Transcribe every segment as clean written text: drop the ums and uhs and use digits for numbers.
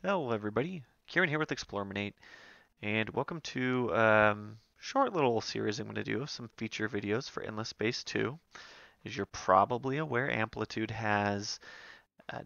Hello everybody, Kieran here with Explorminate, and welcome to short little series I'm going to do of some feature videos for Endless Space 2. As you're probably aware, Amplitude has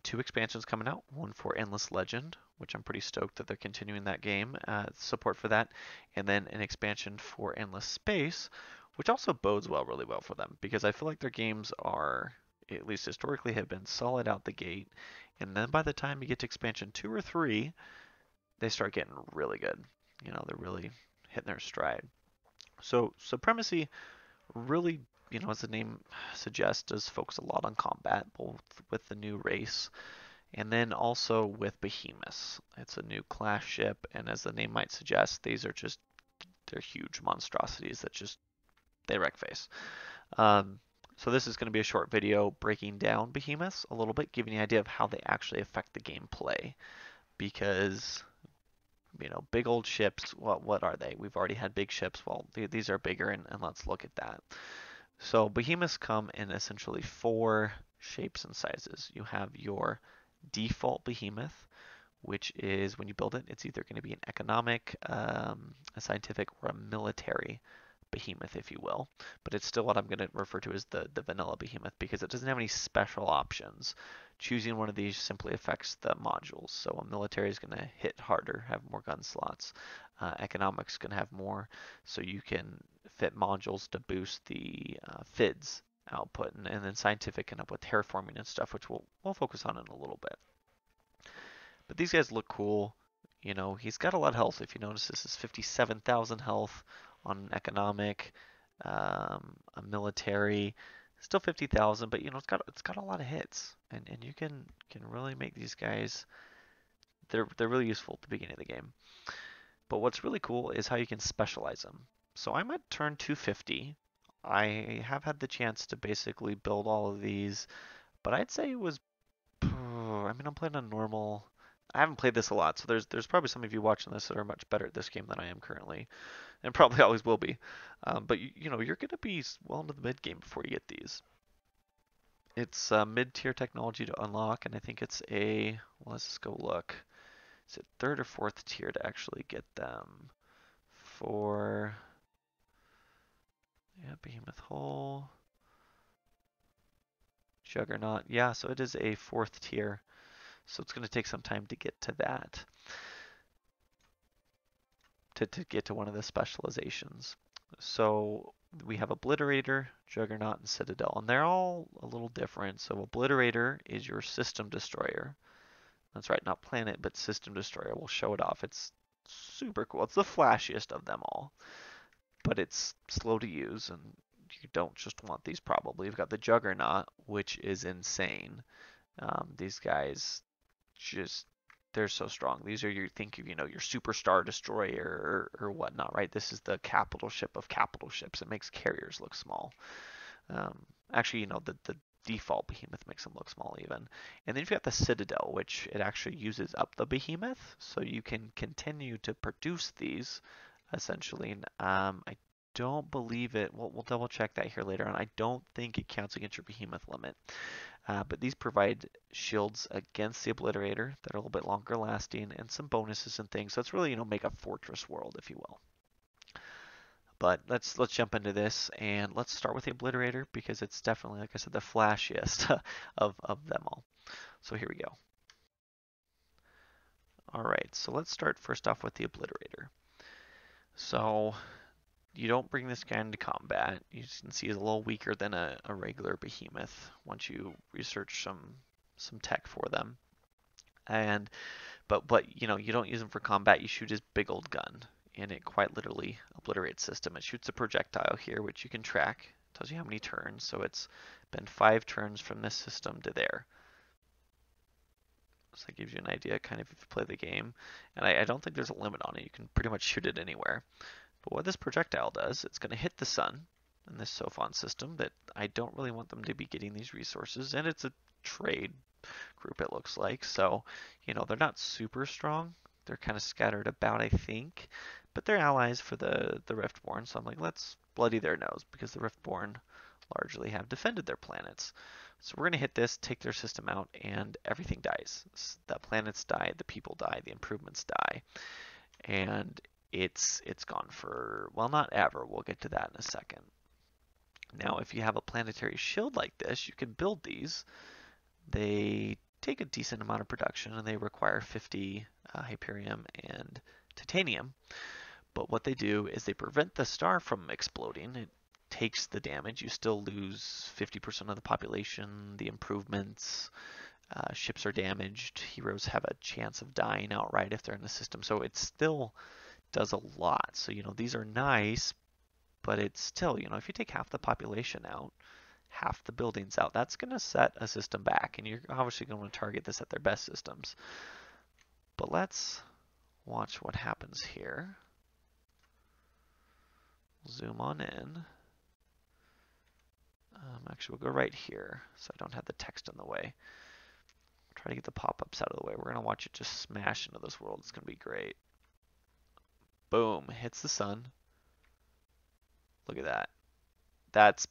two expansions coming out, one for Endless Legend, which I'm pretty stoked that they're continuing that game, support for that, and then an expansion for Endless Space, which also bodes really well for them, because I feel like their games are, at least historically, have been solid out the gate, and then by the time you get to expansion 2 or 3, they start getting really good. They're really hitting their stride. So Supremacy really, as the name suggests, does focus a lot on combat, both with the new race and then also with Behemoths. It's a new class ship, and as the name might suggest, they're huge monstrosities that just they wreck face. Um, so this is going to be a short video breaking down Behemoths a little bit, giving you an idea of how they actually affect the gameplay. Because big old ships, well, what are they? We've already had big ships. Well, these are bigger, and let's look at that. So behemoths come in essentially four shapes and sizes. You have your default behemoth, which is when you build it, it's either going to be an economic, a scientific, or a military behemoth, if you will. But it's still what I'm going to refer to as the vanilla behemoth because it doesn't have any special options. Choosing one of these simply affects the modules. So a military is going to hit harder, have more gun slots. Economics is going to have more, so you can fit modules to boost the FIDS output. And then scientific can help with terraforming and stuff, which we'll focus on in a little bit. But these guys look cool. He's got a lot of health. If you notice, this is 57,000 health on an economic, a military, still 50,000, but it's got a lot of hits, and you can really make these guys. They're really useful at the beginning of the game. But what's really cool is how you can specialize them. So I'm at turn 250. I have had the chance to basically build all of these, but I'd say it was. I mean, I'm playing on normal. I haven't played this a lot, so there's probably some of you watching this that are much better at this game than I am currently, and probably always will be. But you're gonna be well into the mid game before you get these. It's mid-tier technology to unlock, and I think it's a. Well, let's just go look. Is it third or fourth tier to actually get them? For yeah, Behemoth Hull, Juggernaut. Yeah, so it is a fourth tier. So it's going to take some time to get to that. To get to one of the specializations. So we have Obliterator, Juggernaut, and Citadel, and they're all a little different. So Obliterator is your system destroyer. That's right, not planet, but system destroyer. We'll show it off. It's super cool. It's the flashiest of them all, but it's slow to use, and you don't just want these probably. You've got the Juggernaut, which is insane. These guys just they're so strong. These are your your superstar destroyer or whatnot, right? This is the capital ship of capital ships. It makes carriers look small. Actually, the default behemoth makes them look small even. And then you've got the Citadel, which it actually uses up the behemoth, so you can continue to produce these essentially. I don't believe it. We'll double check that here later on. I don't think it counts against your behemoth limit. But these provide shields against the Obliterator that are a little bit longer lasting and some bonuses and things. So it's really, make a fortress world, if you will. But let's jump into this, and let's start with the Obliterator because it's definitely, like I said, the flashiest of them all. So here we go. All right, so let's start first off with the Obliterator. So you don't bring this guy into combat. You can see he's a little weaker than a regular behemoth once you research some tech for them. And but you don't use him for combat. You shoot his big old gun, and it quite literally obliterates system. It shoots a projectile here, which you can track. It tells you how many turns. So it's been 5 turns from this system to there. So that gives you an idea, kind of, if you play the game. And I don't think there's a limit on it. You can pretty much shoot it anywhere. But what this projectile does, it's going to hit the sun in this Sophon system that I don't really want them to be getting these resources. And it's a trade group, it looks like. So, they're not super strong. They're kind of scattered about, I think. But they're allies for the Riftborn. So I'm like, let's bloody their nose because the Riftborn largely have defended their planets. So we're going to hit this, take their system out, and everything dies. The planets die, the people die, the improvements die, and it's gone for, well, not ever. We'll get to that in a second. Now, if you have a planetary shield like this, you can build these. They take a decent amount of production, and they require 50 Hyperium and titanium. But what they do is they prevent the star from exploding. It takes the damage. You still lose 50% of the population, the improvements, ships are damaged, heroes have a chance of dying outright if they're in the system. So it still does a lot. So, these are nice, but it's still, if you take half the population out, half the buildings out, that's going to set a system back. And you're obviously going to target this at their best systems. But let's watch what happens here. Zoom on in. Actually, we'll go right here so I don't have the text in the way. Try to get the pop-ups out of the way. We're going to watch it just smash into this world. It's going to be great. Boom. Hits the sun. Look at that. That's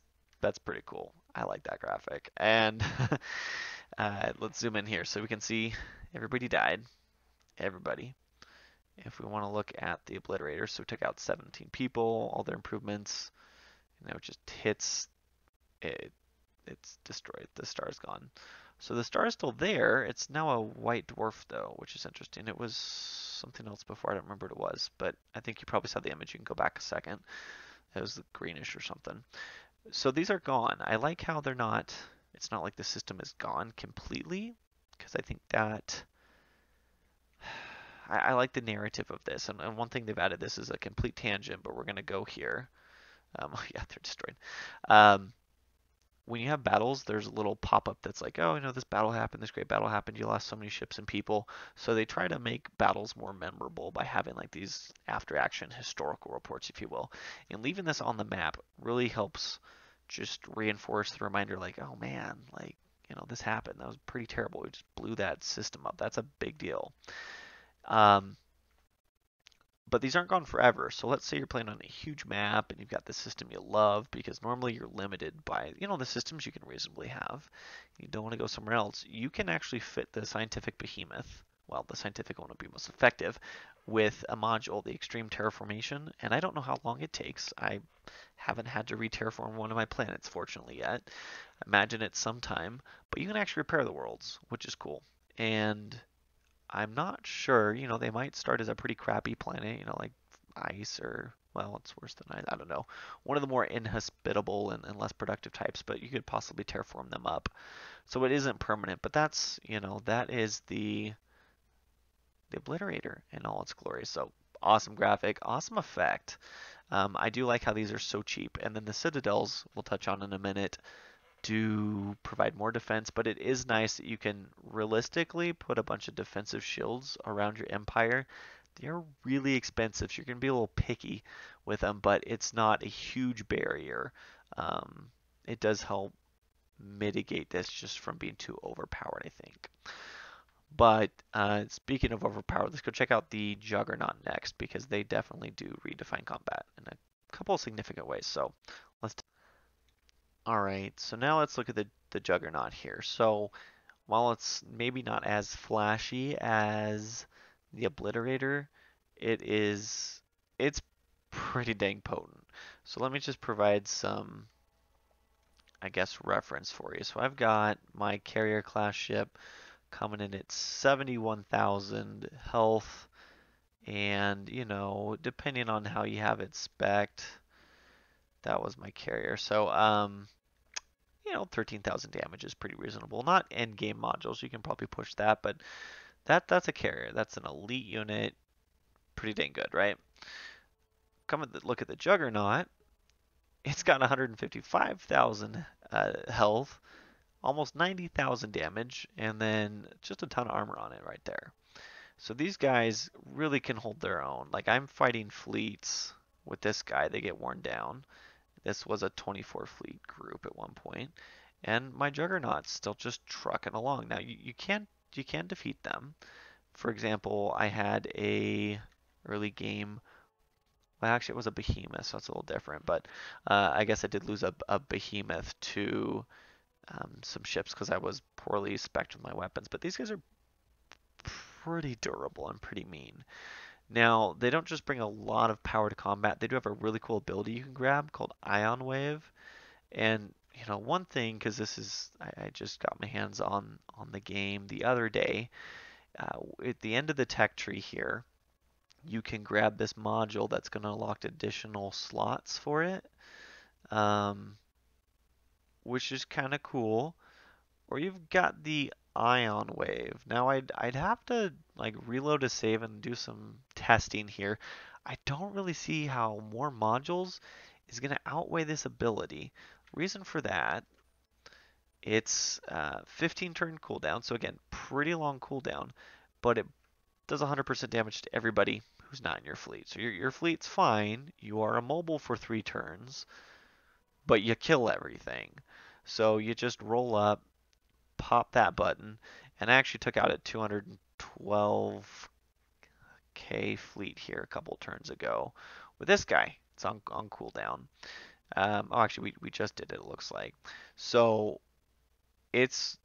pretty cool. I like that graphic. And let's zoom in here so we can see everybody died. Everybody. If we want to look at the Obliterator, so we took out 17 people, all their improvements. Now it just hits it. It's destroyed. The star's gone. So the star is still there. It's now a white dwarf though, which is interesting. It was something else before. I don't remember what it was, but I think you probably saw the image. You can go back a second. It was greenish or something. So these are gone. I like how they're not, it's not like the system is gone completely, because I think that, I like the narrative of this. And one thing they've added, this is a complete tangent, but we're going to go here. Oh yeah, they're destroyed. When you have battles, there's a little pop-up that's like, oh, this battle happened, this great battle happened, you lost so many ships and people. So they try to make battles more memorable by having like these after-action historical reports, if you will. And leaving this on the map really helps just reinforce the reminder like, oh man, like, this happened. That was pretty terrible. We just blew that system up. That's a big deal. But these aren't gone forever. So let's say you're playing on a huge map and you've got the system you love, because normally you're limited by, the systems you can reasonably have. You don't want to go somewhere else. You can actually fit the scientific behemoth, well, the scientific one would be most effective, with a module, the extreme terraformation. And I don't know how long it takes. I haven't had to re-terraform one of my planets, fortunately, yet. Imagine it's sometime. But you can actually repair the worlds, which is cool. And I'm not sure, they might start as a pretty crappy planet, like ice or, well, it's worse than ice, I don't know. One of the more inhospitable and less productive types, but you could possibly terraform them up. So it isn't permanent, but that's, that is the Obliterator in all its glory. So awesome graphic, awesome effect. I do like how these are so cheap. And then the Citadels, we'll touch on in a minute, do provide more defense, but it is nice that you can realistically put a bunch of defensive shields around your empire. They're really expensive, so you're going to be a little picky with them, but it's not a huge barrier. It does help mitigate this just from being too overpowered, I think. But speaking of overpowered, let's go check out the Juggernaut next, because they definitely do redefine combat in a couple of significant ways. So let's Alright, so now let's look at the Juggernaut here. So while it's maybe not as flashy as the Obliterator, it's pretty dang potent. So let me just provide some, I guess, reference for you. So I've got my carrier class ship coming in at 71,000 health, and depending on how you have it spec'd, that was my carrier. So 13,000 damage is pretty reasonable. Not end game modules, you can probably push that, but that's a carrier. That's an elite unit. Pretty dang good, right? Come and look at the Juggernaut. It's got 155,000 health, almost 90,000 damage, and then just a ton of armor on it right there. So these guys really can hold their own. Like, I'm fighting fleets with this guy. They get worn down. This was a 24 fleet group at one point, and my Juggernaut's still just trucking along. Now you can defeat them. For example, I had a early game well, actually it was a Behemoth, so it's a little different, but I guess I did lose a Behemoth to some ships because I was poorly spec'd with my weapons. But these guys are pretty durable and pretty mean. Now, they don't just bring a lot of power to combat, they do have a really cool ability you can grab called Ion Wave. And, you know, one thing, because this is, I just got my hands on the game the other day, at the end of the tech tree here, you can grab this module that's going to unlock additional slots for it, um, which is kind of cool. Or you've got the ion wave. Now I'd have to like reload a save and do some testing here. I don't really see how more modules is going to outweigh this ability. Reason for that, it's 15 turn cooldown, so again, pretty long cooldown, but it does 100% damage to everybody who's not in your fleet. So your fleet's fine. You are immobile for 3 turns, but you kill everything. So you just roll up, pop that button, and I actually took out a 212k fleet here a couple turns ago with this guy. It's on cooldown. Oh, actually, we just did it. It looks like so. It's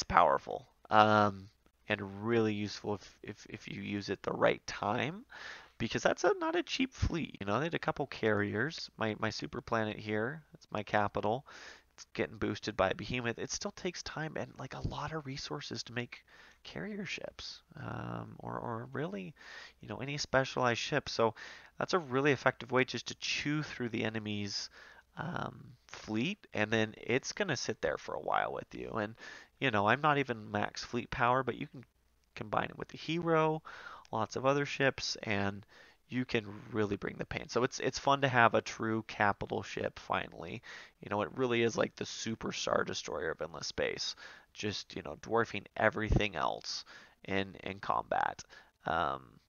powerful and really useful if you use it the right time, because that's not a cheap fleet. You know, they had a couple carriers. My super planet here, it's my capital. It's getting boosted by a behemoth. It still takes time and like a lot of resources to make carrier ships, or really, you know, any specialized ship. So that's a really effective way just to chew through the enemy's fleet, and then it's gonna sit there for a while with you. And you know, I'm not even max fleet power, but you can combine it with the hero, lots of other ships, and you can really bring the pain. So it's fun to have a true capital ship finally. You know, it really is like the super star destroyer of endless space, just you know, dwarfing everything else in combat. Um,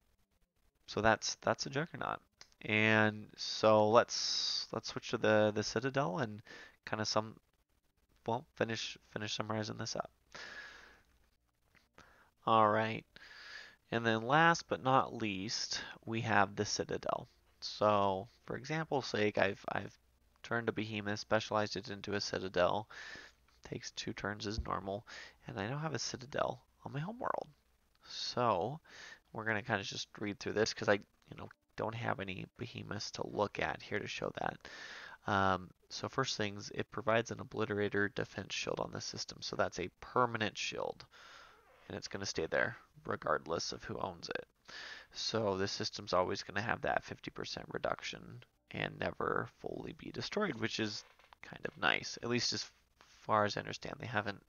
so that's a Juggernaut. And so let's switch to the Citadel and kind of finish summarizing this up. All right. And then last but not least, we have the Citadel. So, for example's sake, I've turned a behemoth, specialized it into a Citadel. Takes 2 turns as normal, and I now have a Citadel on my homeworld. So, we're gonna kind of just read through this because I, you know, don't have any behemoths to look at here to show that. So first things, it provides an Obliterator defense shield on the system. So that's a permanent shield, and it's going to stay there regardless of who owns it. So this system's always going to have that 50% reduction and never fully be destroyed, which is kind of nice. At least as far as I understand, they haven't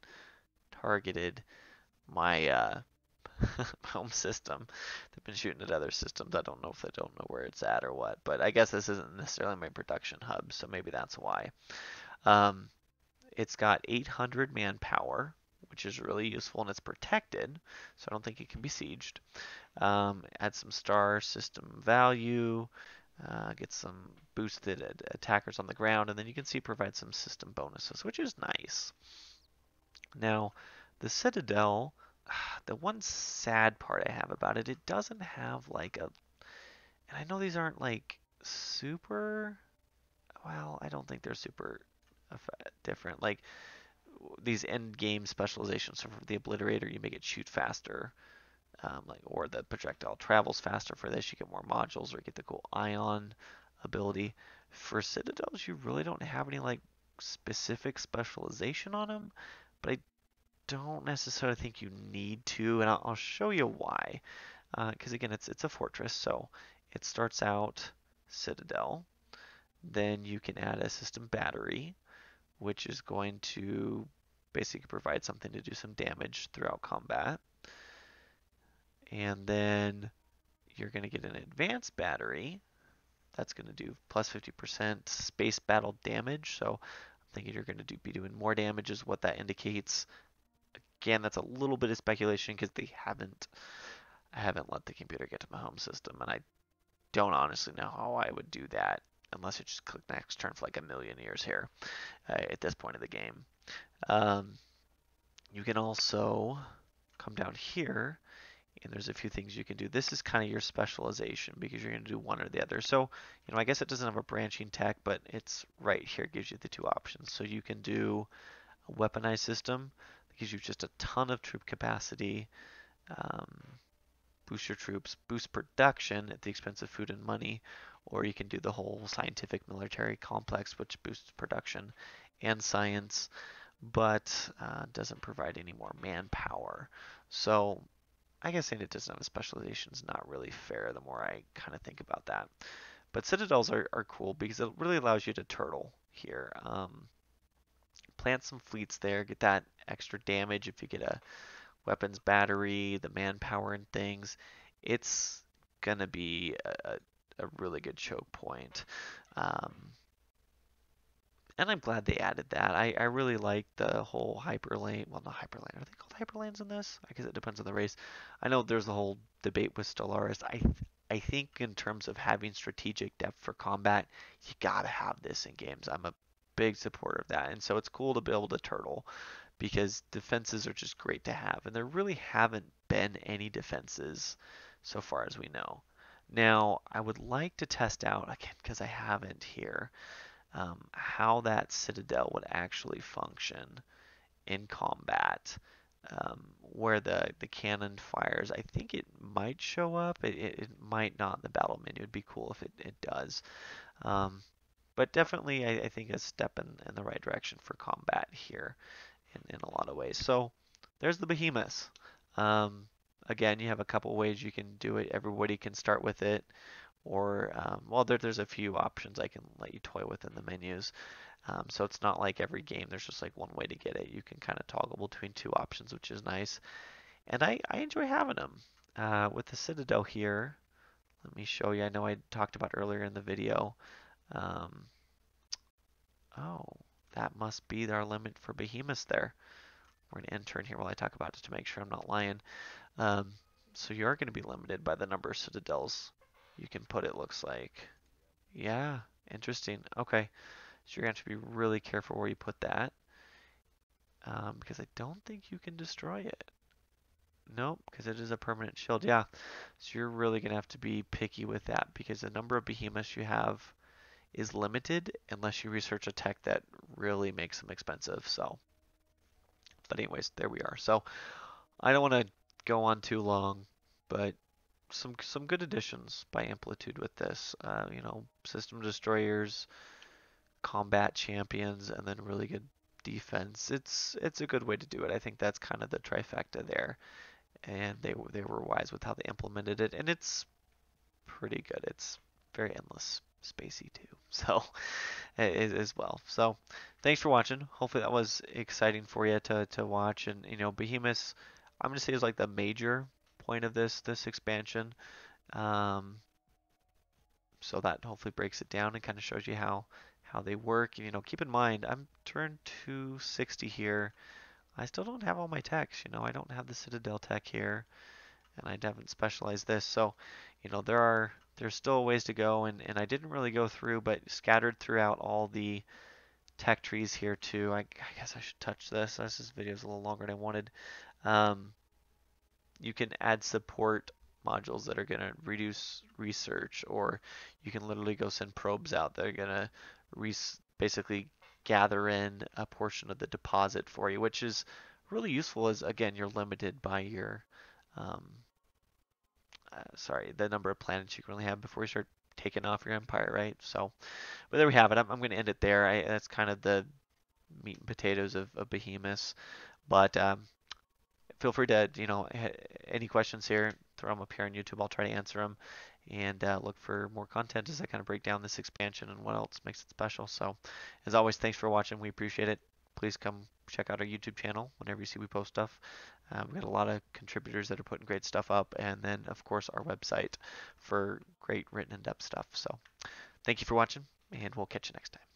targeted my home system. They've been shooting at other systems. I don't know if they don't know where it's at or what, but I guess this isn't necessarily my production hub, so maybe that's why. It's got 800 manpower, which is really useful, and it's protected, so I don't think it can be sieged. Add some star system value, get some boosted attackers on the ground, and then you can see provide some system bonuses, which is nice. Now, the Citadel, the one sad part I have about it, it doesn't have like a, and I know these aren't like super, well, I don't think they're super different. Like these end game specializations. So for the Obliterator, you make it shoot faster, or the projectile travels faster. For this, you get more modules or get the cool ion ability. For Citadels, you really don't have any like specific specialization on them, but I don't necessarily think you need to, and I'll show you why. Because again, it's a fortress, so it starts out Citadel. Then you can add a system battery, which is going to basically provide something to do some damage throughout combat. And then you're going to get an advanced battery. That's going to do plus 50% space battle damage. So I'm thinking you're going to be doing more damage is what that indicates. Again, that's a little bit of speculation because I haven't let the computer get to my home system, and I don't honestly know how I would do that unless I just click next turn for like a million years here at this point of the game. You can also come down here and there's a few things you can do. This is kind of your specialization because you're going to do one or the other. So, I guess it doesn't have a branching tech, but it's right here. It gives you the two options. So you can do a weaponized system that gives you just a ton of troop capacity, um, boost your troops, boost production at the expense of food and money, or you can do the whole scientific military complex, which boosts production and science, but doesn't provide any more manpower. So I guess saying it doesn't have a specialization is not really fair the more I kind of think about that. But citadels are cool because it really allows you to turtle here. Plant some fleets there, get that extra damage if you get a weapons battery, the manpower and things. It's gonna be a really good choke point. Um, and I'm glad they added that. I really like the whole hyperlane. Well, not hyperlane. Are they called hyperlanes in this? I guess it depends on the race. I know there's the whole debate with Stellaris. I think in terms of having strategic depth for combat, you gotta have this in games. I'm a big supporter of that, and so it's cool to be able to turtle because defenses are just great to have, and there really haven't been any defenses so far as we know. Now, I would like to test out again because I haven't here how that Citadel would actually function in combat. Where the cannon fires, I think it might show up. It might not in the battle menu. It'd be cool if it does. Um, but definitely, I think a step in the right direction for combat here in a lot of ways. So there's the Behemoths. Um, Again, you have a couple ways you can do it. Everybody can start with it, or well, there's a few options I can let you toy with in the menus. So it's not like every game there's just like one way to get it. You can kind of toggle between two options, which is nice. And I enjoy having them. With the Citadel here, let me show you. I know I talked about earlier in the video. Um, oh, that must be our limit for Behemoths there. We're going to enter in here while I talk about it to make sure I'm not lying. Um, so you are going to be limited by the number of Citadels you can put, it looks like. Yeah, interesting. Okay, so you're going to have to be really careful where you put that. Because I don't think you can destroy it. Nope, because it is a permanent shield. Yeah, so you're really going to have to be picky with that because the number of behemoths you have is limited unless you research a tech that really makes them expensive. So, but anyways, there we are. So I don't want to go on too long, but some good additions by Amplitude with this. System destroyers, combat champions, and then really good defense. It's a good way to do it. I think that's kind of the trifecta there, and they were wise with how they implemented it, and it's pretty good. It's very endless spacey too, so as well. So thanks for watching. Hopefully that was exciting for you to watch. And Behemoths, I'm gonna say is like the major point of this expansion. Um, so that hopefully breaks it down and kind of shows you how they work. Keep in mind I'm turned 260 here. I still don't have all my techs. I don't have the Citadel tech here, and I haven't specialized this. So, there's still ways to go, and I didn't really go through, but scattered throughout all the tech trees here too. I guess I should touch this. This video is a little longer than I wanted. Um, you can add support modules that are going to reduce research, or you can literally go send probes out that are going to basically gather in a portion of the deposit for you, which is really useful as, again, you're limited by your, the number of planets you can really have before you start taking off your empire, right? So, but there we have it. I'm going to end it there. That's kind of the meat and potatoes of Behemoths. But feel free to, any questions here, throw them up here on YouTube. I'll try to answer them, and look for more content as I kind of break down this expansion and what else makes it special. So, as always, thanks for watching. We appreciate it. Please come check out our YouTube channel whenever you see we post stuff. We've got a lot of contributors that are putting great stuff up, and then, of course, our website for great written in-depth stuff. So, thank you for watching, and we'll catch you next time.